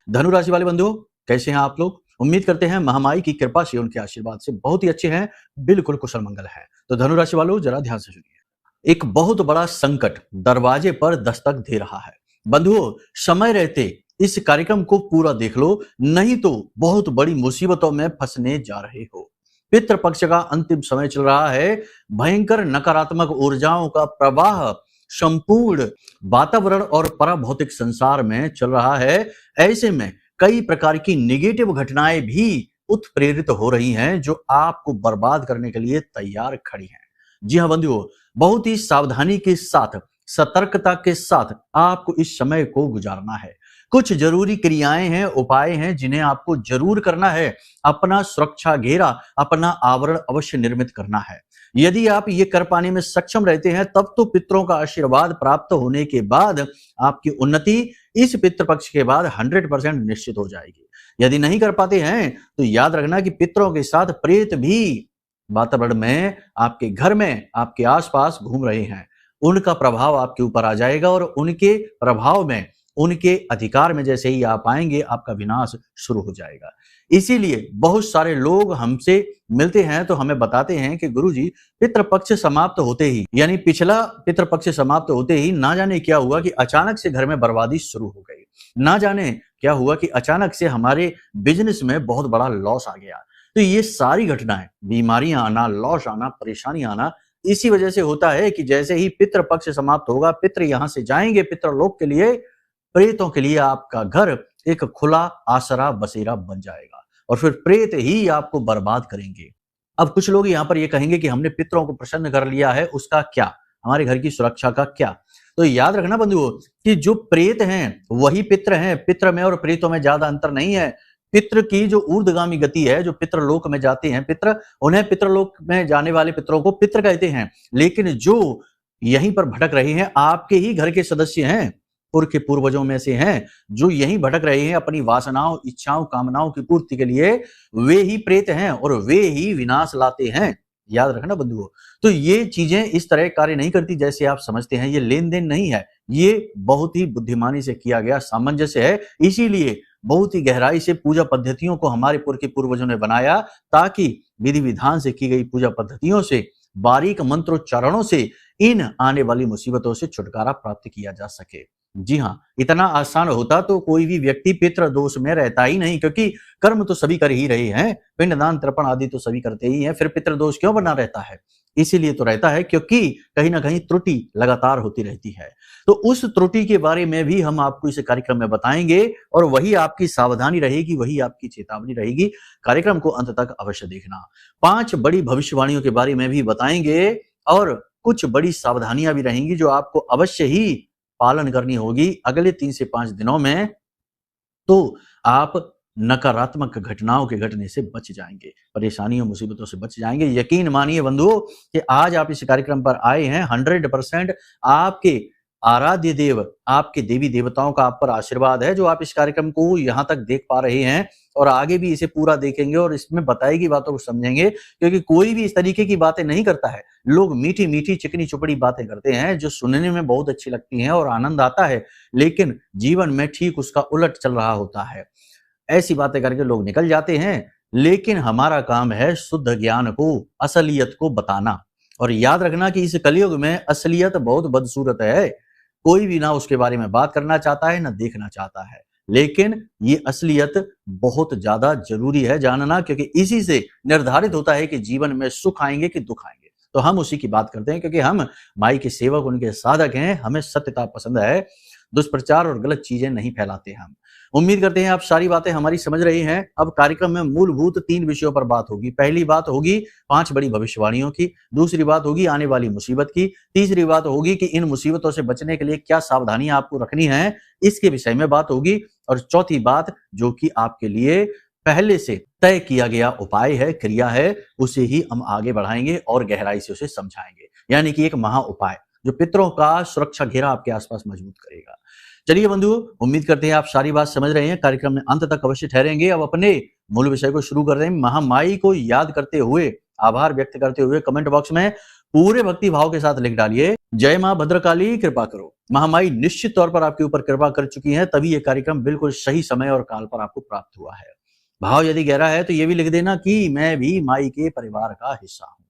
धनु राशि वाले बंधुओं, कैसे हैं आप लोग? उम्मीद करते हैं महामाई की कृपा से, उनके आशीर्वाद से बहुत ही अच्छे हैं, बिल्कुल कुशल मंगल है। तो धनु राशि वालों, जरा ध्यान से सुनिए। एक बहुत बड़ा संकट दरवाजे पर दस्तक दे रहा है। बंधुओं, समय रहते इस कार्यक्रम को पूरा देख लो, नहीं तो बहुत बड़ी मुसीबतों में फंसने जा रहे हो। पितृपक्ष का अंतिम समय चल रहा है। भयंकर नकारात्मक ऊर्जाओं का प्रवाह संपूर्ण वातावरण और पराभौतिक संसार में चल रहा है। ऐसे में कई प्रकार की नेगेटिव घटनाएं भी उत्प्रेरित हो रही हैं, जो आपको बर्बाद करने के लिए तैयार खड़ी हैं। जी हाँ बंधुओं, बहुत ही सावधानी के साथ, सतर्कता के साथ आपको इस समय को गुजारना है। कुछ जरूरी क्रियाएं हैं, उपाय हैं, जिन्हें आपको जरूर करना है। अपना सुरक्षा घेरा, अपना आवरण अवश्य निर्मित करना है। यदि आप ये कर पाने में सक्षम रहते हैं, तब तो पितरों का आशीर्वाद प्राप्त होने के बाद आपकी उन्नति इस पितृपक्ष के बाद 100% निश्चित हो जाएगी। यदि नहीं कर पाते हैं, तो याद रखना कि पितरों के साथ प्रेत भी वातावरण में, आपके घर में, आपके आसपास घूम रहे हैं। उनका प्रभाव आपके ऊपर आ जाएगा और उनके प्रभाव में, उनके अधिकार में जैसे ही आप आएंगे, आपका विनाश शुरू हो जाएगा। इसीलिए बहुत सारे लोग हमसे मिलते हैं तो हमें बताते हैं कि गुरुजी, पितृपक्ष समाप्त होते ही, यानी पिछला पितृपक्ष समाप्त होते ही ना जाने क्या हुआ कि अचानक से घर में बर्बादी शुरू हो गई। ना जाने क्या हुआ कि अचानक से हमारे बिजनेस में बहुत बड़ा लॉस आ गया। तो ये सारी घटनाएं, बीमारियां आना, लॉस आना, परेशानी आना, इसी वजह से होता है कि जैसे ही पितृपक्ष समाप्त होगा, पितृ यहां से जाएंगे पितृलोक के लिए, प्रेतों के लिए आपका घर एक खुला आसरा बसेरा बन जाएगा और फिर प्रेत ही आपको बर्बाद करेंगे। अब कुछ लोग यहाँ पर ये कहेंगे कि हमने पितरों को प्रसन्न कर लिया है, उसका क्या? हमारे घर की सुरक्षा का क्या? तो याद रखना बंधुओं कि जो प्रेत हैं वही पित्र हैं। पित्र में और प्रेतों में ज्यादा अंतर नहीं है। पित्र की जो ऊर्ध्वगामी गति है, जो पितृलोक में जाते हैं पित्र, उन्हें पितृलोक में जाने वाले पितरों को पित्र कहते हैं। लेकिन जो यहीं पर भटक रहे हैं, आपके ही घर के सदस्य हैं, पूर्व के पूर्वजों में से हैं, जो यहीं भटक रहे हैं अपनी वासनाओं, इच्छाओं, कामनाओं की पूर्ति के लिए, वे ही प्रेत हैं और वे ही विनाश लाते हैं। याद रखना बंधुओं। तो ये चीजें इस तरह कार्य नहीं करती जैसे आप समझते हैं। ये लेन देन नहीं है, ये बहुत ही बुद्धिमानी से किया गया सामंजस्य है। इसीलिए बहुत ही गहराई से पूजा पद्धतियों को हमारे पूर्व के पूर्वजों ने बनाया, ताकि विधि विधान से की गई पूजा पद्धतियों से, बारीक मंत्रोच्चारणों से इन आने वाली मुसीबतों से छुटकारा प्राप्त किया जा सके। जी हाँ, इतना आसान होता तो कोई भी व्यक्ति पितृ दोष में रहता ही नहीं, क्योंकि कर्म तो सभी कर ही रहे हैं, पिंडदान तर्पण आदि तो सभी करते ही हैं, फिर पितृ दोष क्यों बना रहता है? इसीलिए तो रहता है क्योंकि कहीं ना कहीं त्रुटि लगातार होती रहती है। तो उस त्रुटि के बारे में भी हम आपको इस कार्यक्रम में बताएंगे और वही आपकी सावधानी रहेगी, वही आपकी चेतावनी रहेगी। कार्यक्रम को अंत तक अवश्य देखना। 5 बड़ी भविष्यवाणियों के बारे में भी बताएंगे और कुछ बड़ी सावधानियां भी रहेंगी जो आपको अवश्य ही पालन करनी होगी अगले 3 से 5 दिनों में। तो आप नकारात्मक घटनाओं के घटने से बच जाएंगे, परेशानियों मुसीबतों से बच जाएंगे। यकीन मानिए बंधुओं कि आज आप इस कार्यक्रम पर आए हैं, 100% आपके आराध्य देव, आपके देवी देवताओं का आप पर आशीर्वाद है, जो आप इस कार्यक्रम को यहाँ तक देख पा रहे हैं और आगे भी इसे पूरा देखेंगे और इसमें बताई गई बातों को समझेंगे। क्योंकि कोई भी इस तरीके की बातें नहीं करता है। लोग मीठी मीठी चिकनी चुपड़ी बातें करते हैं जो सुनने में बहुत अच्छी लगती हैं और आनंद आता है, लेकिन जीवन में ठीक उसका उलट चल रहा होता है। ऐसी बातें करके लोग निकल जाते हैं, लेकिन हमारा काम है शुद्ध ज्ञान को, असलियत को बताना। और याद रखना कि इस कलयुग में असलियत बहुत बदसूरत है। कोई भी ना उसके बारे में बात करना चाहता है, ना देखना चाहता है, लेकिन ये असलियत बहुत ज्यादा जरूरी है जानना, क्योंकि इसी से निर्धारित होता है कि जीवन में सुख आएंगे कि दुख आएंगे। तो हम उसी की बात करते हैं, क्योंकि हम माई के सेवक, उनके साधक हैं। हमें सत्यता पसंद है, दुष्प्रचार और गलत चीजें नहीं फैलाते हम। उम्मीद करते हैं आप सारी बातें हमारी समझ रहे हैं। अब कार्यक्रम में मूलभूत 3 विषयों पर बात होगी। पहली बात होगी 5 बड़ी भविष्यवाणियों की, दूसरी बात होगी आने वाली मुसीबत की, तीसरी बात होगी कि इन मुसीबतों से बचने के लिए क्या सावधानियां आपको रखनी है, इसके विषय में बात होगी। और चौथी बात, जो कि आपके लिए पहले से तय किया गया उपाय है, क्रिया है, उसे ही हम आगे बढ़ाएंगे और गहराई से उसे समझाएंगे। यानी कि एक महा उपाय जो पितरों का सुरक्षा घेरा आपके आसपास मजबूत करेगा। चलिए बंधुओं, उम्मीद करते हैं आप सारी बात समझ रहे हैं। कार्यक्रम में अंत तक अवश्य ठहरेंगे। अब अपने मूल विषय को शुरू कर रहे हैं। महामाई को याद करते हुए, आभार व्यक्त करते हुए कमेंट बॉक्स में पूरे भक्ति भाव के साथ लिख डालिए, जय मां भद्रकाली कृपा करो। महामाई निश्चित तौर पर आपके ऊपर कृपा कर चुकी है, तभी ये कार्यक्रम बिल्कुल सही समय और काल पर आपको प्राप्त हुआ है। भाव यदि गहरा है तो ये भी लिख देना कि मैं भी माई के परिवार का हिस्सा हूं।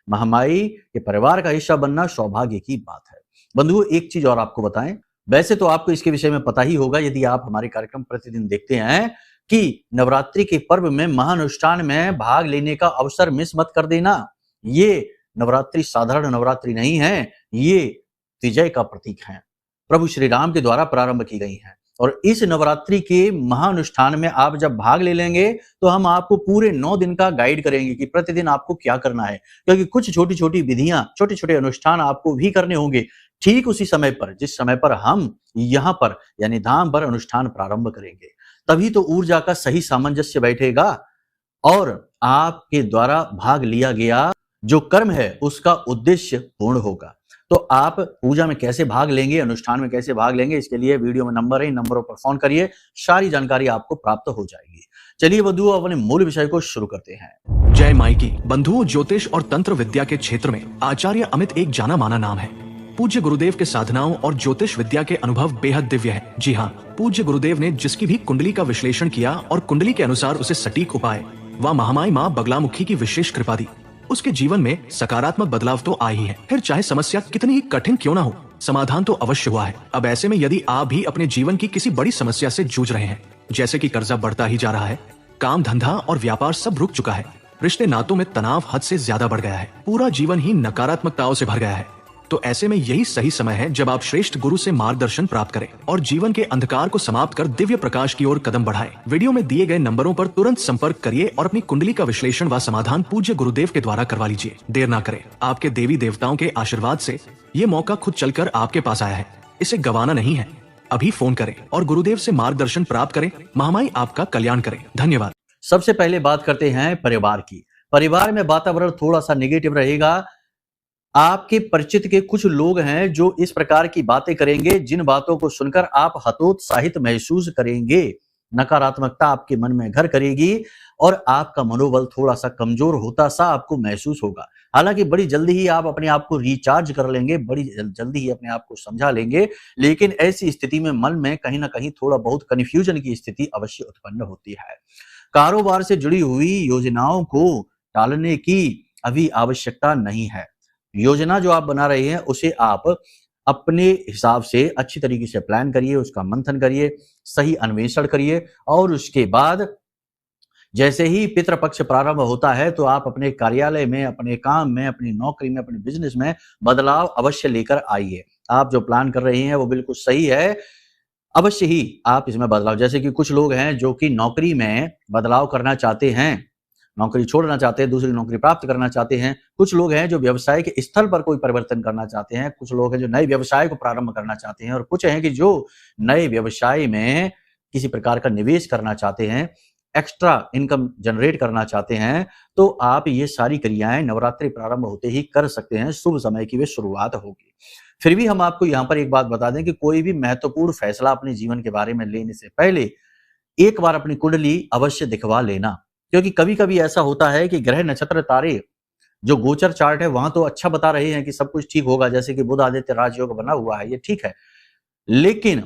महामाई के परिवार का हिस्सा बनना सौभाग्य की बात है। बंधुओं, एक चीज और आपको बताएं, वैसे तो आपको इसके विषय में पता ही होगा यदि आप हमारे कार्यक्रम प्रतिदिन देखते हैं कि नवरात्रि के पर्व में महानुष्ठान में भाग लेने का अवसर मिस मत कर देना। ये नवरात्रि साधारण नवरात्रि नहीं है, ये विजय का प्रतीक है, प्रभु श्री राम के द्वारा प्रारंभ की गई है। और इस नवरात्रि के महानुष्ठान में आप जब भाग ले लेंगे तो हम आपको पूरे 9 दिन का गाइड करेंगे कि प्रतिदिन आपको क्या करना है, क्योंकि कुछ छोटी छोटी विधियां, छोटे छोटे अनुष्ठान आपको भी करने होंगे ठीक उसी समय पर जिस समय पर हम यहाँ पर यानी धाम पर अनुष्ठान प्रारंभ करेंगे। तभी तो ऊर्जा का सही सामंजस्य बैठेगा और आपके द्वारा भाग लिया गया जो कर्म है उसका उद्देश्य पूर्ण होगा। तो आप पूजा में कैसे भाग लेंगे, अनुष्ठान में कैसे भाग लेंगे, इसके लिए वीडियो में नंबर है, इन नंबरों पर फोन करिए, सारी जानकारी आपको प्राप्त हो जाएगी। चलिए बंधुओं, अपने मूल विषय को शुरू करते हैं। जय माई की। बंधुओं, ज्योतिष और तंत्र विद्या के क्षेत्र में आचार्य अमित एक जाना माना नाम है। पूज्य गुरुदेव के साधनाओं और ज्योतिष विद्या के अनुभव बेहद दिव्य है। जी हाँ, पूज्य गुरुदेव ने जिसकी भी कुंडली का विश्लेषण किया और कुंडली के अनुसार उसे सटीक उपाय व महामाई माँ बगलामुखी की विशेष कृपा दी, उसके जीवन में सकारात्मक बदलाव तो आए ही है। फिर चाहे समस्या कितनी ही कठिन क्यों ना हो, समाधान तो अवश्य हुआ है। अब ऐसे में यदि आप भी अपने जीवन की किसी बड़ी समस्या से जूझ रहे हैं, जैसे कि कर्जा बढ़ता ही जा रहा है, काम धंधा और व्यापार सब रुक चुका है, रिश्ते नातों में तनाव हद से ज्यादा बढ़ गया है, पूरा जीवन ही नकारात्मकताओं से भर गया है, तो ऐसे में यही सही समय है जब आप श्रेष्ठ गुरु से मार्गदर्शन प्राप्त करें और जीवन के अंधकार को समाप्त कर दिव्य प्रकाश की ओर कदम बढ़ाएं। वीडियो में दिए गए नंबरों पर तुरंत संपर्क करिए और अपनी कुंडली का विश्लेषण व समाधान पूज्य गुरुदेव के द्वारा करवा लीजिए। देर ना करें, आपके देवी देवताओं के आशीर्वाद से ये मौका खुद चलकर आपके पास आया है, इसे गंवाना नहीं है। अभी फोन करें और गुरुदेव से मार्गदर्शन प्राप्त करें। महामाई आपका कल्याण करें। धन्यवाद। सबसे पहले बात करते हैं परिवार की। परिवार में वातावरण थोड़ा सा नेगेटिव रहेगा। आपके परिचित के कुछ लोग हैं जो इस प्रकार की बातें करेंगे जिन बातों को सुनकर आप हतोत्साहित महसूस करेंगे। नकारात्मकता आपके मन में घर करेगी और आपका मनोबल थोड़ा सा कमजोर होता सा आपको महसूस होगा। हालांकि बड़ी जल्दी ही आप अपने आप को रिचार्ज कर लेंगे, बड़ी जल्दी ही अपने आप को समझा लेंगे, लेकिन ऐसी स्थिति में मन में कहीं ना कहीं थोड़ा बहुत कन्फ्यूजन की स्थिति अवश्य उत्पन्न होती है। कारोबार से जुड़ी हुई योजनाओं को टालने की अभी आवश्यकता नहीं है। योजना जो आप बना रहे हैं उसे आप अपने हिसाब से अच्छी तरीके से प्लान करिए, उसका मंथन करिए, सही अन्वेषण करिए और उसके बाद जैसे ही पितृपक्ष प्रारंभ होता है तो आप अपने कार्यालय में, अपने काम में, अपनी नौकरी में, अपने बिजनेस में बदलाव अवश्य लेकर आइए। आप जो प्लान कर रहे हैं वो बिल्कुल सही है, अवश्य ही आप इसमें बदलाव, जैसे कि कुछ लोग हैं जो कि नौकरी में बदलाव करना चाहते हैं, नौकरी छोड़ना चाहते हैं, दूसरी नौकरी प्राप्त करना चाहते हैं। कुछ लोग हैं जो व्यवसाय के स्थल पर कोई परिवर्तन करना चाहते हैं, कुछ लोग हैं जो नए व्यवसाय को प्रारंभ करना चाहते हैं और कुछ हैं कि जो नए व्यवसाय में किसी प्रकार का निवेश करना चाहते हैं, एक्स्ट्रा इनकम जनरेट करना चाहते हैं। तो आप ये सारी क्रियाएं नवरात्रि प्रारंभ होते ही कर सकते हैं, शुभ समय की वे शुरुआत होगी। फिर भी हम आपको यहाँ पर एक बात बता दें कि कोई भी महत्वपूर्ण फैसला अपने जीवन के बारे में लेने से पहले एक बार अपनी कुंडली अवश्य दिखवा लेना, क्योंकि कभी कभी ऐसा होता है कि ग्रह नक्षत्र तारे जो गोचर चार्ट है वहां तो अच्छा बता रहे हैं कि सब कुछ ठीक होगा, जैसे कि बुध आदित्य राजयोग बना हुआ है, ये ठीक है, लेकिन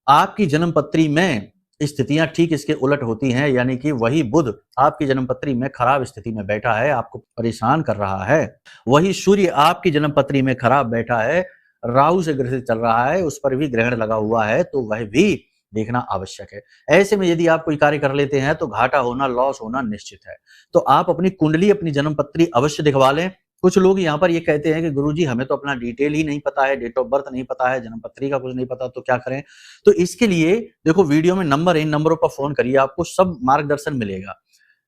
आपकी जन्म पत्री में स्थितियां ठीक इसके उलट होती हैं, यानी कि वही बुध आपकी जन्म पत्री में खराब स्थिति में बैठा है, आपको परेशान कर रहा है। वही सूर्य आपकी जन्म पत्री में खराब बैठा है, राहु से ग्रसित चल रहा है, उस पर भी ग्रहण लगा हुआ है, तो वह भी देखना आवश्यक है। ऐसे में यदि आप कोई कार्य कर लेते हैं तो घाटा होना, लॉस होना निश्चित है। तो आप अपनी कुंडली, अपनी जन्म पत्री अवश्य दिखवा लें। कुछ लोग यहाँ पर ये कहते हैं कि गुरुजी हमें तो अपना डिटेल ही नहीं पता है, डेट ऑफ बर्थ नहीं पता है, जन्म पत्री का कुछ नहीं पता, तो क्या करें? तो इसके लिए देखो वीडियो में नंबर है, इन नंबरों पर फोन करिए, आपको सब मार्गदर्शन मिलेगा,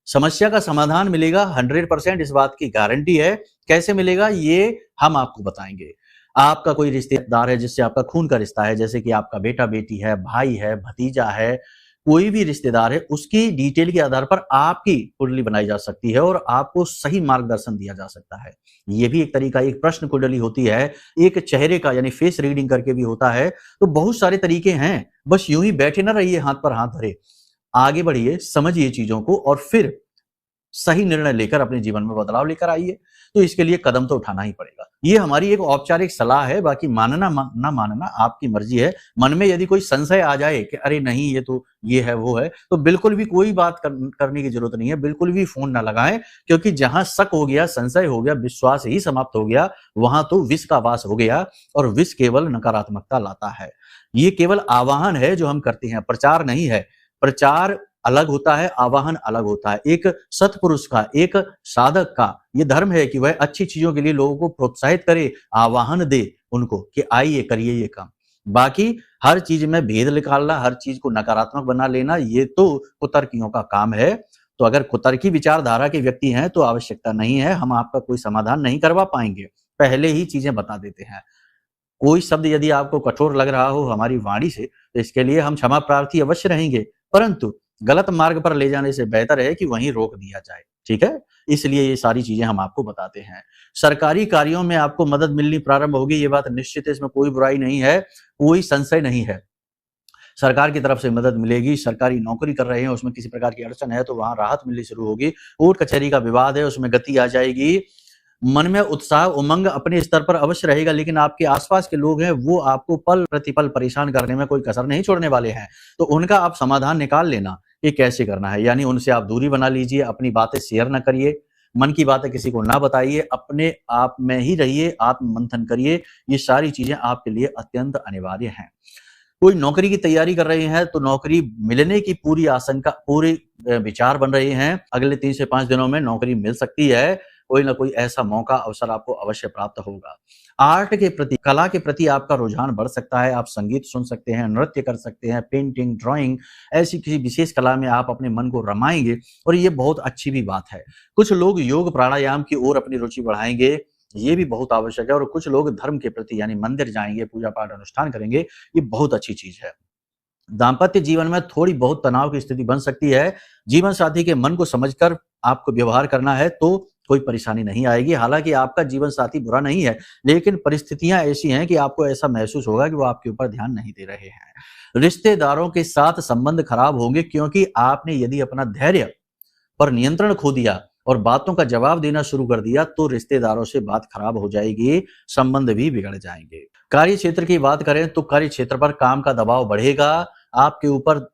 समस्या का समाधान मिलेगा, 100% इस बात की गारंटी है। कैसे मिलेगा ये हम आपको बताएंगे। आपका कोई रिश्तेदार है जिससे आपका खून का रिश्ता है, जैसे कि आपका बेटा बेटी है, भाई है, भतीजा है, कोई भी रिश्तेदार है, उसकी डिटेल के आधार पर आपकी कुंडली बनाई जा सकती है और आपको सही मार्गदर्शन दिया जा सकता है। ये भी एक तरीका, एक प्रश्न कुंडली होती है, एक चेहरे का यानी फेस रीडिंग करके भी होता है। तो बहुत सारे तरीके हैं, बस यूं ही बैठे ना रहिए हाथ पर हाथ धरे, आगे बढ़िए, समझिए चीजों को और फिर सही निर्णय लेकर अपने जीवन में बदलाव लेकर आइए। तो इसके लिए कदम तो उठाना ही पड़ेगा। ये हमारी एक औपचारिक सलाह है, बाकी मानना ना मानना आपकी मर्जी है। मन में यदि कोई संशय आ जाए कि अरे नहीं ये तो ये है वो है, तो बिल्कुल भी कोई बात करने की जरूरत नहीं है, बिल्कुल भी फोन ना लगाएं, क्योंकि जहां शक हो गया, संशय हो गया, विश्वास ही समाप्त हो गया, वहां तो विष का वास हो गया, और विष केवल नकारात्मकता लाता है। ये केवल आवाहन है जो हम करते हैं, प्रचार नहीं है। प्रचार अलग होता है, आवाहन अलग होता है। एक सत्पुरुष का, एक साधक का ये धर्म है कि वह अच्छी चीजों के लिए लोगों को प्रोत्साहित करे, आवाहन दे उनको कि आइए करिए ये काम। बाकी हर चीज में भेद निकालना, हर चीज को नकारात्मक बना लेना, ये तो कुतर्कियों का काम है। तो अगर कुतर्की विचारधारा के व्यक्ति हैं तो आवश्यकता नहीं है, हम आपका कोई समाधान नहीं करवा पाएंगे, पहले ही चीजें बता देते हैं। कोई शब्द यदि आपको कठोर लग रहा हो हमारी वाणी से, तो इसके लिए हम क्षमा प्रार्थी अवश्य रहेंगे, परंतु गलत मार्ग पर ले जाने से बेहतर है कि वहीं रोक दिया जाए। ठीक है, इसलिए ये सारी चीजें हम आपको बताते हैं। सरकारी कार्यों में आपको मदद मिलनी प्रारंभ होगी, ये बात निश्चित है, इसमें कोई बुराई नहीं है, कोई संशय नहीं है। सरकार की तरफ से मदद मिलेगी। सरकारी नौकरी कर रहे हैं, उसमें किसी प्रकार की अड़चन है तो वहां राहत मिलनी शुरू होगी। कोर्ट कचहरी का विवाद है, उसमें गति आ जाएगी। मन में उत्साह उमंग अपने स्तर पर अवश्य रहेगा, लेकिन आपके आसपास के लोग हैं वो आपको पल प्रतिपल परेशान करने में कोई कसर नहीं छोड़ने वाले हैं। तो उनका आप समाधान निकाल लेना कि कैसे करना है, यानी उनसे आप दूरी बना लीजिए, अपनी बातें शेयर न करिए, मन की बातें किसी को ना बताइए, अपने आप में ही रहिए, आत्म मंथन करिए। ये सारी चीजें आपके लिए अत्यंत अनिवार्य हैं। कोई नौकरी की तैयारी कर रहे हैं तो नौकरी मिलने की पूरी आशंका, पूरे विचार बन रहे हैं, अगले 3 से 5 दिनों में नौकरी मिल सकती है। कोई ना कोई ऐसा मौका अवसर आपको अवश्य प्राप्त होगा। आर्ट के प्रति, कला के प्रति आपका रुझान बढ़ सकता है। आप संगीत सुन सकते हैं, नृत्य कर सकते हैं, पेंटिंग, ड्राइंग, ऐसी किसी विशेष कला में आप अपने मन को रमाएंगे, और ये बहुत अच्छी भी बात है। कुछ लोग योग प्राणायाम की ओर अपनी रुचि बढ़ाएंगे, ये भी बहुत आवश्यक है। और कुछ लोग धर्म के प्रति यानी मंदिर जाएंगे, पूजा पाठ अनुष्ठान करेंगे, ये बहुत अच्छी चीज है। दाम्पत्य जीवन में थोड़ी बहुत तनाव की स्थिति बन सकती है। जीवन साथी के मन को समझकर आपको व्यवहार करना है तो कोई परेशानी नहीं आएगी। हालांकि आपका जीवन साथी बुरा नहीं है, लेकिन परिस्थितियां ऐसी हैं कि आपको ऐसा महसूस होगा कि वो आपके ऊपर ध्यान नहीं दे रहे हैं। रिश्तेदारों के साथ संबंध खराब होंगे, क्योंकि आपने यदि अपना धैर्य पर नियंत्रण खो दिया और बातों का जवाब देना शुरू कर दिया तो रिश्तेदारों से बात खराब हो जाएगी, संबंध भी बिगड़ जाएंगे। कार्य क्षेत्र की बात करें तो कार्य क्षेत्र पर काम का दबाव बढ़ेगा, आपके ऊपर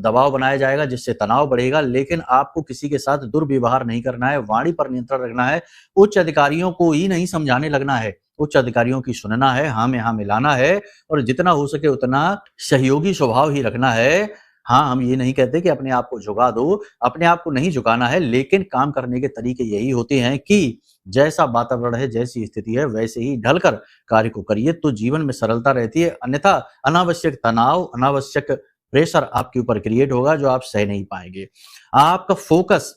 दबाव बनाया जाएगा जिससे तनाव बढ़ेगा, लेकिन आपको किसी के साथ दुर्व्यवहार नहीं करना है, वाणी पर नियंत्रण रखना है, उच्च अधिकारियों को ही नहीं समझाने लगना है, उच्च अधिकारियों की सुनना है, हाँ में हाँ मिलाना है, और जितना हो सके उतना सहयोगी स्वभाव ही रखना है। हाँ, हम ये नहीं कहते कि अपने आप को झुका दो, अपने आप को नहीं झुकाना है, लेकिन काम करने के तरीके यही होते हैं कि जैसा वातावरण है, जैसी स्थिति है, वैसे ही ढलकर कार्य को करिए तो जीवन में सरलता रहती है। अन्यथा अनावश्यक तनाव, अनावश्यक प्रेशर आपके ऊपर क्रिएट होगा जो आप सह नहीं पाएंगे। आपका फोकस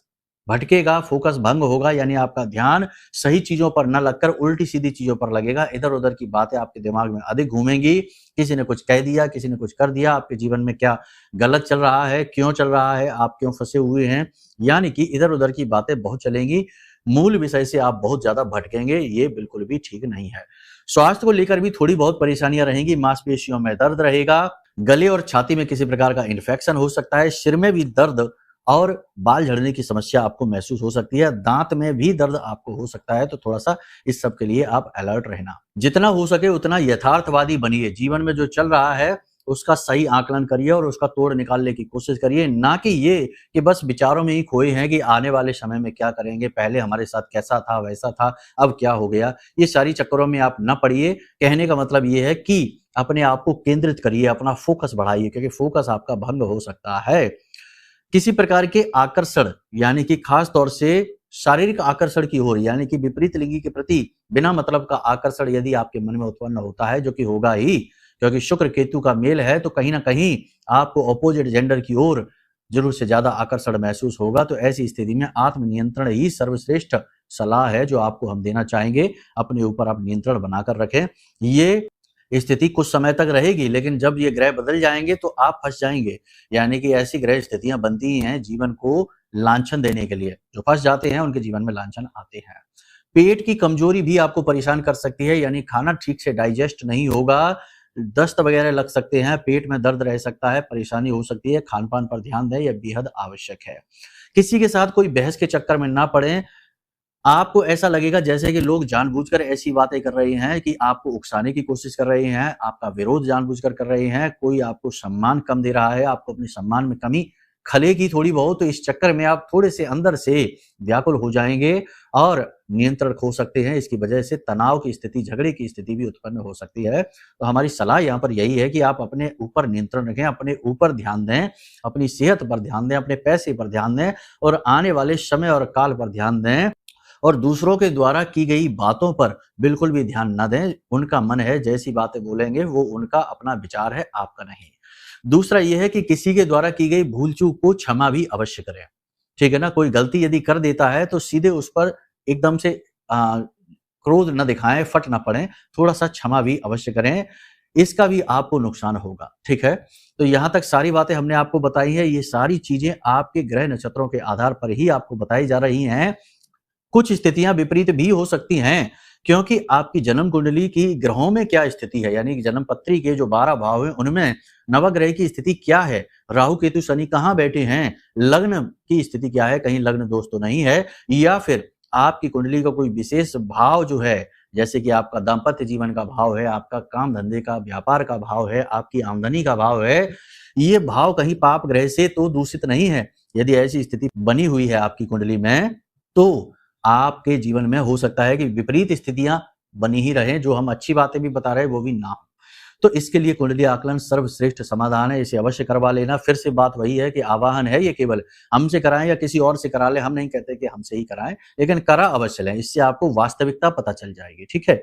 भटकेगा, फोकस भंग होगा, यानी आपका ध्यान सही चीजों पर न लगकर उल्टी सीधी चीजों पर लगेगा। इधर उधर की बातें आपके दिमाग में अधिक घूमेंगी, किसी ने कुछ कह दिया, किसी ने कुछ कर दिया, आपके जीवन में क्या गलत चल रहा है, क्यों चल रहा है, आप क्यों फंसे हुए हैं, यानी कि इधर उधर की बातें बहुत चलेंगी। मूल विषय से आप बहुत ज्यादा भटकेंगे, ये बिल्कुल भी ठीक नहीं है। स्वास्थ्य को लेकर भी थोड़ी बहुत परेशानियां रहेंगी, मांसपेशियों में दर्द रहेगा, गले और छाती में किसी प्रकार का इन्फेक्शन हो सकता है, सिर में भी दर्द और बाल झड़ने की समस्या आपको महसूस हो सकती है, दांत में भी दर्द आपको हो सकता है। तो थोड़ा सा इस सब के लिए आप अलर्ट रहना। जितना हो सके उतना यथार्थवादी बनिए, जीवन में जो चल रहा है उसका सही आकलन करिए और उसका तोड़ निकालने की कोशिश करिए, ना कि ये कि बस विचारों में ही खोए हैं कि आने वाले समय में क्या करेंगे, पहले हमारे साथ कैसा था, वैसा था, अब क्या हो गया। ये सारी चक्करों में आप न पड़िए। कहने का मतलब ये है कि अपने आप को केंद्रित करिए, अपना फोकस बढ़ाइए, क्योंकि फोकस आपका भंग हो सकता है। किसी प्रकार के आकर्षण, यानी कि खास तौर से शारीरिक आकर्षण की ओर, यानी कि विपरीत लिंगी के प्रति बिना मतलब का आकर्षण यदि आपके मन में उत्पन्न होता है, जो कि होगा ही, क्योंकि शुक्र केतु का मेल है, तो कहीं ना कहीं आपको अपोजिट जेंडर की ओर जरूर से ज्यादा आकर्षण महसूस होगा। तो ऐसी स्थिति में आत्मनियंत्रण ही सर्वश्रेष्ठ सलाह है जो आपको हम देना चाहेंगे। अपने ऊपर आप नियंत्रण बनाकर रखें। ये स्थिति कुछ समय तक रहेगी, लेकिन जब ये ग्रह बदल जाएंगे तो आप फंस जाएंगे। यानी कि ऐसी ग्रह स्थितियां बनती हैं जीवन को लांछन देने के लिए, जो फंस जाते हैं उनके जीवन में लांछन आते हैं। पेट की कमजोरी भी आपको परेशान कर सकती है, यानी खाना ठीक से डाइजेस्ट नहीं होगा, दस्त वगैरह लग सकते हैं, पेट में दर्द रह सकता है, परेशानी हो सकती है, खान-पान पर ध्यान दें, यह बेहद आवश्यक है। किसी के साथ कोई बहस के चक्कर में ना पड़ें। आपको ऐसा लगेगा जैसे कि लोग जानबूझकर ऐसी बातें कर रहे हैं कि आपको उकसाने की कोशिश कर रहे हैं, आपका विरोध जानबूझकर कर रहे हैं, कोई आपको सम्मान कम दे रहा है, आपको अपने सम्मान में कमी खलेगी थोड़ी बहुत, तो इस चक्कर में आप थोड़े से अंदर से व्याकुल हो जाएँगे और नियंत्रण खो सकते हैं। इसकी वजह से तनाव की स्थिति, झगड़े की स्थिति भी उत्पन्न हो सकती है। तो हमारी सलाह यहाँ पर यही है कि आप अपने ऊपर नियंत्रण रखें, अपने ऊपर ध्यान दें, अपनी सेहत पर ध्यान दें, अपने पैसे पर ध्यान दें और आने वाले समय और काल पर ध्यान दें। और दूसरों के द्वारा की गई बातों पर बिल्कुल भी ध्यान ना दें। उनका मन है, जैसी बातें बोलेंगे वो उनका अपना विचार है, आपका नहीं। दूसरा ये है कि किसी के द्वारा की गई भूल-चूक को क्षमा भी अवश्य करें। ठीक है ना? कोई गलती यदि कर देता है तो सीधे उस पर एकदम से क्रोध ना दिखाएँ, फट ना पड़ें, थोड़ा-सा क्षमा भी अवश्य करें। इसका भी आपको नुकसान होगा, ठीक है? तो यहाँ तक सारी बातें हमने आपको बताई है। ये सारी चीज़ें आपके ग्रह नक्षत्रों के आधार पर ही आपको बताई जा रही हैं। कुछ स्थितियां विपरीत भी हो सकती हैं, क्योंकि आपकी जन्म कुंडली की ग्रहों में क्या स्थिति है, यानी कि जन्म पत्री के जो 12 भाव हैं उनमें नवग्रह की स्थिति क्या है, राहु केतु शनि कहाँ बैठे हैं, लग्न की स्थिति क्या है, कहीं लग्न दोष तो नहीं है, या फिर आपकी कुंडली का कोई विशेष भाव जो है, जैसे कि आपका दाम्पत्य जीवन का भाव है, आपका काम धंधे का, व्यापार का भाव है, आपकी आमदनी का भाव है, ये भाव कहीं पाप ग्रह से तो दूषित नहीं है। यदि ऐसी स्थिति बनी हुई है आपकी कुंडली में, तो आपके जीवन में हो सकता है कि विपरीत स्थितियां बनी ही रहें, जो हम अच्छी बातें भी बता रहे हैं वो भी ना हो। तो इसके लिए कुंडली आकलन सर्वश्रेष्ठ समाधान है, इसे अवश्य करवा लेना। फिर से बात वही है कि आवाहन है ये केवल, हमसे कराएं या किसी और से करा लें, हम नहीं कहते कि हमसे ही कराएं, लेकिन करा अवश्य लें, इससे आपको वास्तविकता पता चल जाएगी, ठीक है?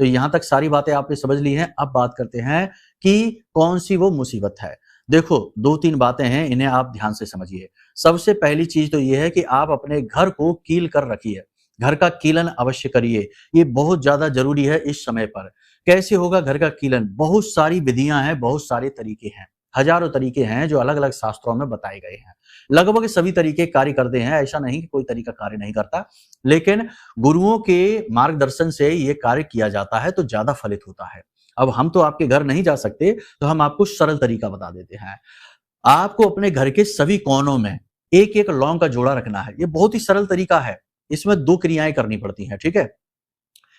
तो यहाँ तक सारी बातें आपने समझ ली हैं। अब बात करते हैं कि कौन सी वो मुसीबत है। देखो, 2-3 बातें हैं, इन्हें आप ध्यान से समझिए। सबसे पहली चीज तो ये है कि आप अपने घर को कील कर रखिए, घर का कीलन अवश्य करिए, ये बहुत ज्यादा जरूरी है इस समय पर। कैसे होगा घर का कीलन? बहुत सारी विधियां हैं, बहुत सारे तरीके हैं, हजारों तरीके हैं जो अलग अलग शास्त्रों में बताए गए हैं। लगभग सभी तरीके कार्य करते हैं, ऐसा नहीं कि कोई तरीका कार्य नहीं करता, लेकिन गुरुओं के मार्गदर्शन से ये कार्य किया जाता है तो ज्यादा फलित होता है। अब हम तो आपके घर नहीं जा सकते, तो हम आपको सरल तरीका बता देते हैं। आपको अपने घर के सभी कोनों में एक एक लौंग का जोड़ा रखना है। ये बहुत ही सरल तरीका है, इसमें 2 क्रियाएं करनी पड़ती हैं, ठीक है?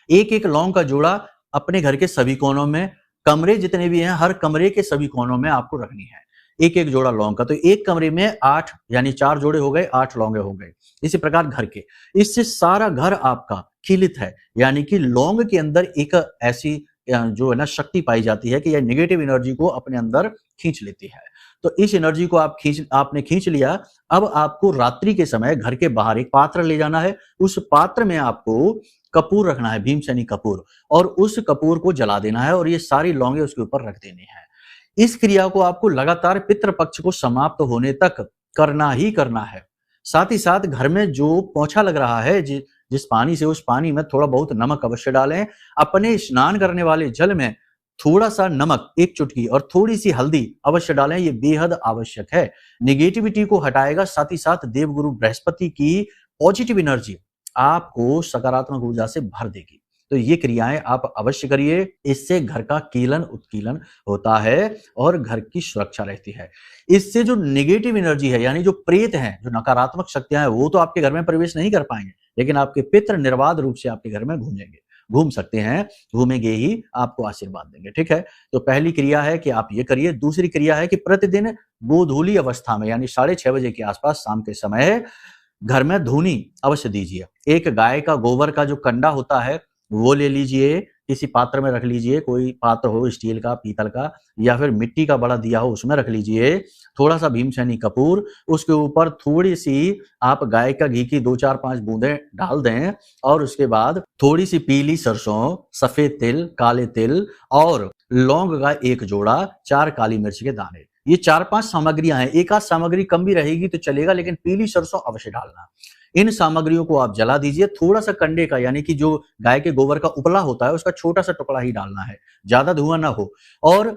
एक एक लौंग का जोड़ा अपने घर के सभी कोनों में, कमरे जितने भी हैं हर कमरे के सभी कोनों में आपको रखनी है, एक एक जोड़ा लौंग का। तो एक कमरे में 8 यानी 4 जोड़े हो गए, 8 लौंगे हो गए। इसी प्रकार घर के, इससे सारा घर आपका खिलित है, यानी कि लौंग के अंदर एक ऐसी जो है ना शक्ति पाई जाती है कि यह नेगेटिव एनर्जी को अपने अंदर खींच लेती है। तो इस एनर्जी को आपने खींच लिया। अब आपको रात्रि के समय घर के बाहर एक पात्र ले जाना है, उस पात्र में आपको कपूर रखना है, भीमसेनी कपूर, और उस कपूर को जला देना है और ये सारी लौंगे उसके ऊपर रख देनी है। इस क्रिया को आपको लगातार पितृपक्ष को समाप्त होने तक करना ही करना है। साथ ही साथ घर में जो पोंछा लग रहा है, जिस पानी से, उस पानी में थोड़ा बहुत नमक अवश्य डालें। अपने स्नान करने वाले जल में थोड़ा सा नमक, 1 चुटकी, और थोड़ी सी हल्दी अवश्य डालें, ये बेहद आवश्यक है। नेगेटिविटी को हटाएगा, साथ ही साथ देवगुरु बृहस्पति की पॉजिटिव एनर्जी आपको सकारात्मक ऊर्जा से भर देगी। तो ये क्रियाएं आप अवश्य करिए, इससे घर का कीलन उत्कीलन होता है और घर की सुरक्षा रहती है। इससे जो नेगेटिव एनर्जी है, यानी जो प्रेत हैं, जो नकारात्मक शक्तियां हैं, वो तो आपके घर में प्रवेश नहीं कर पाएंगे, लेकिन आपके पितृ निर्बाध रूप से आपके घर में घूम सकते हैं, घूमेंगे ही, आपको आशीर्वाद देंगे, ठीक है? तो पहली क्रिया है कि आप ये करिए। दूसरी क्रिया है कि प्रतिदिन गोधूली अवस्था में, यानी 6:30 बजे के आसपास शाम के समय घर में धूनी अवश्य दीजिए। एक गाय का गोबर का जो कंडा होता है वो ले लीजिए, किसी पात्र में रख लीजिए, कोई पात्र हो स्टील का, पीतल का, या फिर मिट्टी का बड़ा दिया हो उसमें रख लीजिए। थोड़ा सा भीमसेनी कपूर, उसके ऊपर थोड़ी सी आप गाय का घी की 2, 4, 5 बूंदें डाल दें, और उसके बाद थोड़ी सी पीली सरसों, सफेद तिल, काले तिल और लौंग का 1 जोड़ा, 4 काली मिर्च के दाने। ये 4-5 सामग्रियां हैं। एक आध सामग्री कम भी रहेगी तो चलेगा, लेकिन पीली सरसों अवश्य डालना। इन सामग्रियों को आप जला दीजिए। थोड़ा सा कंडे का, यानी कि जो गाय के गोबर का उपला होता है, उसका छोटा सा टुकड़ा ही डालना है, ज्यादा धुआं ना हो। और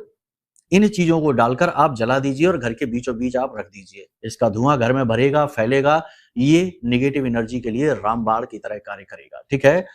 इन चीजों को डालकर आप जला दीजिए और घर के बीचों बीच आप रख दीजिए। इसका धुआं घर में भरेगा, फैलेगा, ये नेगेटिव एनर्जी के लिए रामबाण की तरह कार्य करेगा, ठीक है?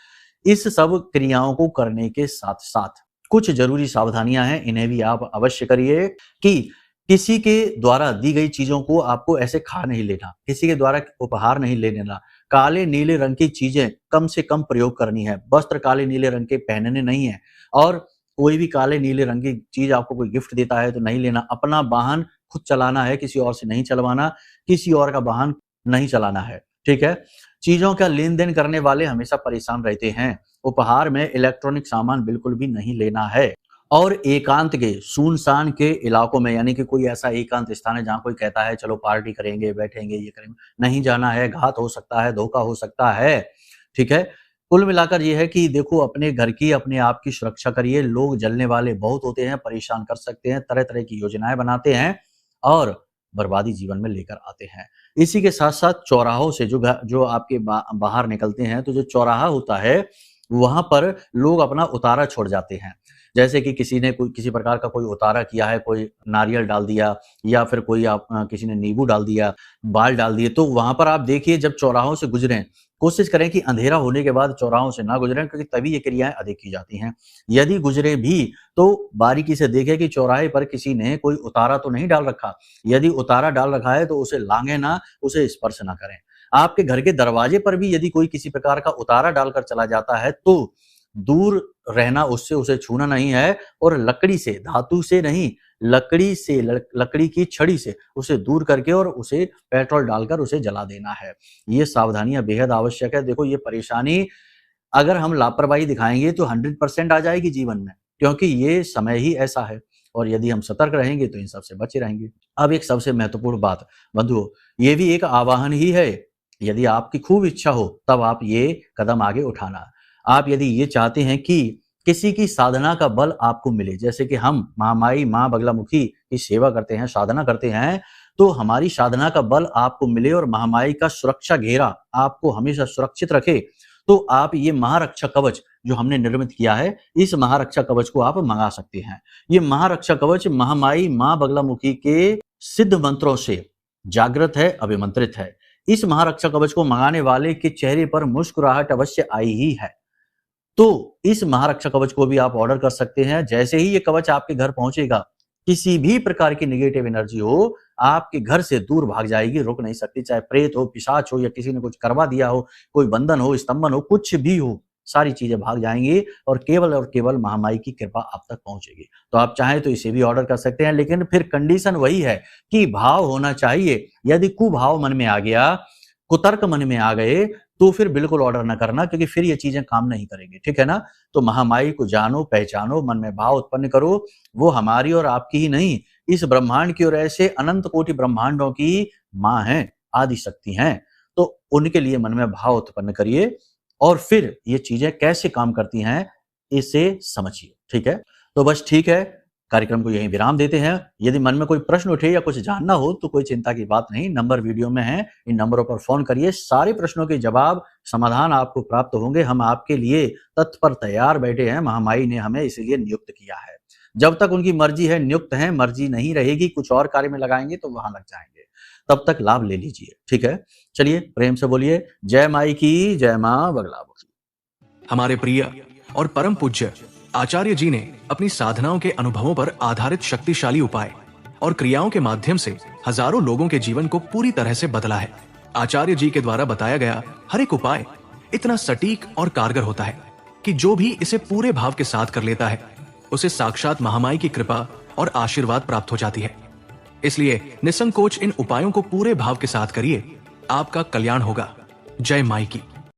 इस सब क्रियाओं को करने के साथ साथ कुछ जरूरी सावधानियां हैं, इन्हें भी आप अवश्य करिए कि किसी के द्वारा दी गई चीजों को आपको ऐसे खा नहीं लेना, किसी के द्वारा उपहार नहीं ले लेना, काले नीले रंग की चीजें कम से कम प्रयोग करनी है, वस्त्र काले नीले रंग के पहनने नहीं है, और कोई भी काले नीले रंग की चीज आपको कोई गिफ्ट देता है तो नहीं लेना। अपना वाहन खुद चलाना है, किसी और से नहीं चलवाना, किसी और का वाहन नहीं चलाना है, ठीक है। चीजों का लेन देन करने वाले हमेशा परेशान रहते हैं। उपहार में इलेक्ट्रॉनिक सामान बिल्कुल भी नहीं लेना है। और एकांत के सुनसान के इलाकों में, यानी कि कोई ऐसा एकांत स्थान है जहां कोई कहता है चलो पार्टी करेंगे, बैठेंगे, ये करेंगे, नहीं जाना है, घात हो सकता है, धोखा हो सकता है, ठीक है। कुल मिलाकर ये है कि देखो, अपने घर की, अपने आप की सुरक्षा करिए। लोग जलने वाले बहुत होते हैं, परेशान कर सकते हैं, तरह तरह की योजनाएं बनाते हैं और बर्बादी जीवन में लेकर आते हैं। इसी के साथ साथ चौराहों से जो आपके बाहर निकलते हैं, तो जो चौराहा होता है वहां पर लोग अपना उतारा छोड़ जाते हैं। जैसे कि किसी ने किसी प्रकार का कोई उतारा किया है, कोई नारियल डाल दिया, या फिर कोई किसी ने नींबू डाल दिया, बाल डाल दिए, तो वहां पर आप देखिए, जब चौराहों से गुजरें, कोशिश करें कि अंधेरा होने के बाद चौराहों से ना गुजरें, क्योंकि तभी ये क्रियाएं अधिक की जाती हैं। यदि गुजरे भी तो बारीकी से देखें कि चौराहे पर किसी ने कोई उतारा तो नहीं डाल रखा। यदि उतारा डाल रखा है तो उसे लांघे ना, उसे स्पर्श ना करें। आपके घर के दरवाजे पर भी यदि कोई किसी प्रकार का उतारा डालकर चला जाता है तो दूर रहना, उससे उसे छूना नहीं है, और लकड़ी से, धातु से नहीं, लकड़ी से, लकड़ी की छड़ी से उसे दूर करके और उसे पेट्रोल डालकर उसे जला देना है। ये सावधानियां बेहद आवश्यक है। देखो, ये परेशानी अगर हम लापरवाही दिखाएंगे तो 100% आ जाएगी जीवन में, क्योंकि ये समय ही ऐसा है, और यदि हम सतर्क रहेंगे तो इन सबसे बचे रहेंगे। अब एक सबसे महत्वपूर्ण बात बंधुओं, ये भी एक आवाहन ही है। यदि आपकी खूब इच्छा हो तब आप ये कदम आगे उठाना। आप यदि ये चाहते हैं कि किसी की साधना का बल आपको मिले, जैसे कि हम महामाई माँ बगलामुखी की सेवा करते हैं, साधना करते हैं, तो हमारी साधना का बल आपको मिले और महामाई का सुरक्षा घेरा आपको हमेशा सुरक्षित रखे, तो आप ये महारक्षा कवच जो हमने निर्मित किया है, इस महारक्षा कवच को आप मंगा सकते हैं। ये महारक्षा कवच महामाई माँ बगलामुखी के सिद्ध मंत्रों से जागृत है, अभिमंत्रित है। इस महारक्षा कवच को मंगाने वाले के चेहरे पर मुस्कुराहट अवश्य आई ही है। तो इस महारक्षा कवच को भी आप ऑर्डर कर सकते हैं। जैसे ही ये कवच आपके घर पहुंचेगा, किसी भी प्रकार की नेगेटिव एनर्जी हो, आपके घर से दूर भाग जाएगी, रुक नहीं सकती। चाहे प्रेत हो, पिशाच हो, या किसी ने कुछ करवा दिया हो, कोई बंधन हो, स्तंभन हो, कुछ भी हो, सारी चीजें भाग जाएंगी और केवल महामाई की कृपा आप तक पहुंचेगी। तो आप चाहें तो इसे भी ऑर्डर कर सकते हैं, लेकिन फिर कंडीशन वही है कि भाव होना चाहिए। यदि कुभाव मन में आ गया, कुतर्क मन में आ गए, तो फिर बिल्कुल ऑर्डर ना करना, क्योंकि फिर ये चीजें काम नहीं करेंगी, ठीक है ना। तो महामाई को जानो, पहचानो, मन में भाव उत्पन्न करो। वो हमारी और आपकी ही नहीं, इस ब्रह्मांड की और ऐसे अनंत कोटि ब्रह्मांडों की माँ है, आदि शक्ति हैं। तो उनके लिए मन में भाव उत्पन्न करिए और फिर ये चीजें कैसे काम करती हैं इसे समझिए, ठीक है। तो बस ठीक है, कार्यक्रम को यहीं विराम देते हैं। यदि मन में कोई प्रश्न उठे या कुछ जानना हो तो कोई चिंता की बात नहीं, नंबर वीडियो में है, इन नंबरों पर फोन करिए। सारे प्रश्नों के जवाब, समाधान आपको प्राप्त होंगे। हम आपके लिए तत्पर तैयार बैठे हैं, महामाई ने हमें इसलिए नियुक्त किया है। जब तक उनकी मर्जी है नियुक्त है, मर्जी नहीं रहेगी, कुछ और कार्य में लगाएंगे तो वहां लग जाएंगे। तब तक लाभ ले लीजिए, ठीक है। चलिए प्रेम से बोलिए, जय माई की, जय माँ बगलामुखी। हमारे प्रिय और परम पूज्य आचार्य जी ने अपनी साधनाओं के अनुभवों पर आधारित शक्तिशाली उपाय और क्रियाओं के माध्यम से हजारों लोगों के जीवन को पूरी तरह से बदला है। आचार्य जी के द्वारा बताया गया हर एक उपाय इतना सटीक और कारगर होता है कि जो भी इसे पूरे भाव के साथ कर लेता है, उसे साक्षात महामाई की कृपा और आशीर्वाद प्राप्त हो जाती है। इसलिए निसंकोच इन उपायों को पूरे भाव के साथ करिए, आपका कल्याण होगा। जय माई की।